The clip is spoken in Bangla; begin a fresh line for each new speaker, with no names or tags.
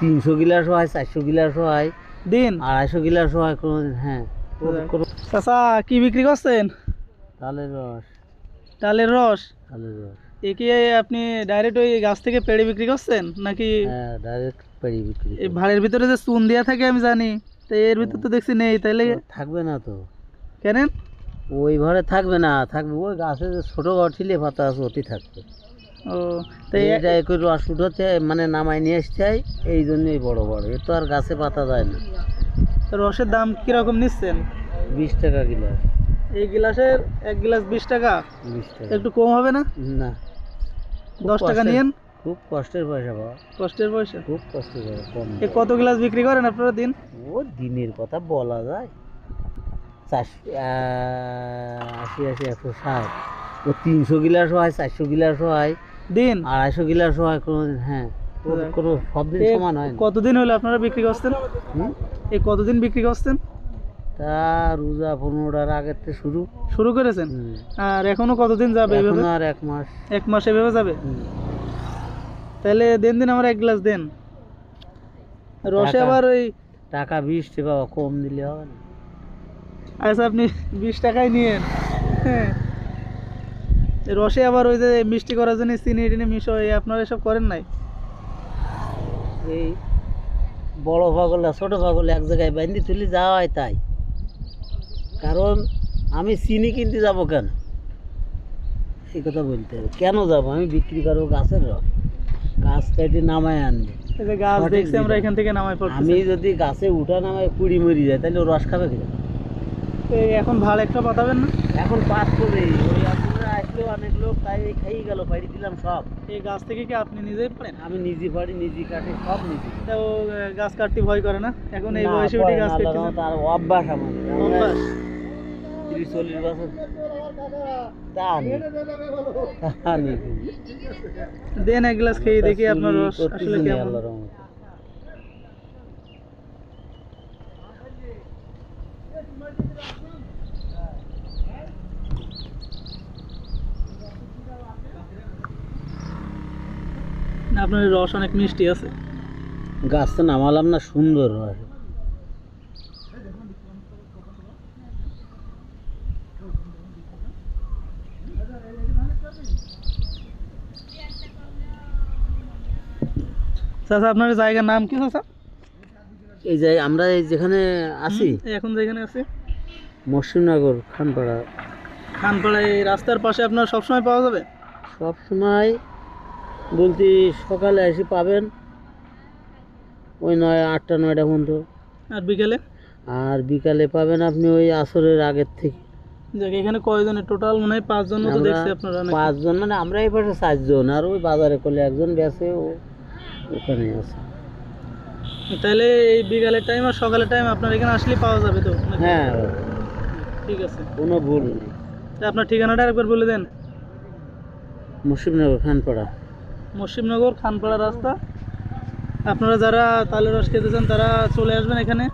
300 গিলাসও হয়, 400 গিলাসও হয়,
দিন
250 গিলাসও হয় কোনোদিন। হ্যাঁ,
চাচা কি বিক্রি করছেন?
তালের রস।
তালের রস।
তালের রস।
এ কি আপনি ডাইরেক্ট ওই গাছ থেকে পেড়ে বিক্রি করছেন নাকি?
হ্যাঁ, ডাইরেক্ট পেড়ে বিক্রি
এই
করি।
ভাড়ের ভিতরে যে চুন দেওয়া থাকে আমি জানি, তো এর ভিতর তো দেখছি নেই, তাইলে
থাকবে না তো?
কেন?
ওই ঘরে থাকবে না, থাকবে ওই গাছে যে ছোট গঠিলে পাতা আছে ওটি থাকবে।
ও তাই
এটা একটু রস উঠোতে মানে নামাই নিয়ে আসতে হয়, এই জন্যই বড় বড়। এ তো আর গাছে পাতা যায় না।
রসের দাম কিরকম নিচ্ছেন?
20 টাকা গিলাস।
এই গ্লাসের এক গ্লাস 20 টাকা?
20 টাকা।
একটু কম হবে না?
না,
10 টাকা নিয়েন।
খুব কষ্টের পয়সা বাবা,
কষ্টের পয়সা।
খুব কষ্টের পয়সা। কম
এ কত গ্লাস বিক্রি করেন আপনারা দিন?
ও দিনের কথা বলা যায়, 80 160। ও 300 গিলাসও হয়, 400 গিলাসও হয়,
দিন
250 গিলাসও হয় কোনোদিন। হ্যাঁ, কোনো সব দিন সমান হয় না।
কতদিন হলো আপনারা বিক্রি করছেন? এই কতদিন বিক্রি করছেন?
তা রোজা 15টার আগের থেকে শুরু
করেছেন?
হুম।
আর এখনো কতদিন যাবে এভাবে?
এখন আর 1 মাস।
1 মাস এভাবে যাবে?
হুম।
তাহলে দিন আমার 1 গ্লাস দেন। রসে
টাকা-
আবার ওই
টাকা 20 টাকা কম দিলে হবে না?
আচ্ছা আপনি 20 টাকায় নিয়েন। হ্যাঁ, এই রসে আবার ওই যে মিষ্টি করার জন্য চিনি টিনি মিশাই, আপনারা এসব করেন নাই?
এই বড় পাগল আর ছোট পাগল এক জায়গায় বান্ধি তুলি যাওয়া হয় তাই। কারণ আমি চিনি কিনতে যাব কেন, এই কথা বলতে হবে। কেন যাব? আমি বিক্রি করবো গাছের রস, গাছ কেটে নামায় আনবো।
এই যে গাছ
সঠিক
দেখছি আমরা
দিলাম।
এখান থেকে নামাই পড়ছি।
আমি যদি গাছে উঠা নামায় কুড়ি মরি যায় তাহলে ও রস খাবে কিনা?
এখন ভাড় একটা পাঠাবেন না?
এখন পাস করে ওই আপনারা আসলেও অনেক লোক তাই খাই গেল, পাড়ি দিলাম সব।
এই গাছ থেকে কি আপনি নিজেই পারেন?
আমি নিজে পাড়ি, নিজে কাটি, সব নিজে।
তা ও গাছ কাটতে ভয় করে না এখন এই
না,
বয়সে উঠে
পরে
গাছ
না,
কাটতে?
আল্লাহর রহমতে আর অভ্যাস আমার।
অভ্যাস?
30-40 বছর তা নেই, তা নেই।
দেন 1 গ্লাস খেয়ে দেখি আপনার রস
করতেছি
আসলে
না,
কেমন।
আল্লাহর রহমতে।
না, আপনার এই রস অনেক মিষ্টি আছে।
গাছ তো নামালাম না, সুন্দর রস।
চাচা আপনার জায়গার নাম কি চাচা?
এই যে আমরা এই যেখানে আছি,
এখন যেখানে আছে
মসজিদনগর, খানপাড়া।
খানপাড়া, এই রাস্তার পাশে আপনার সবসময় পাওয়া যাবে?
সব সময় বলতে সকালে এসে পাবেন ওই 8টা 9টা পর্যন্ত,
আর বিকেলে?
আর বিকালে পাবেন আপনি ওই আসরের আগের থেকে।
দেখ এখানে কয়জনের টোটাল? মনে হয় 5 জন মতো
আমরা
দেখছি আপনারা নাকি?
5 জন, মানে আমরা এই পাশে 4 জন, আর ওই বাজারে করলে একজন বেছে, ও ওখানে আছে।
তাহলে এই বিকালের টাইম আর সকালের টাইম আপনার এখানে আসলে পাওয়া যাবে তো নাকি?
হ্যাঁ,
ঠিক আছে।
কোনো ভুল নেই।
তা আপনার ঠিকানাটা একবার বলে দেন।
মসজিদনগর, খানপাড়া।
মসজিদনগর, খানপাড়া রাস্তা। আপনারা যারা তালের রস খেতে চান তারা চলে আসবেন এখানে।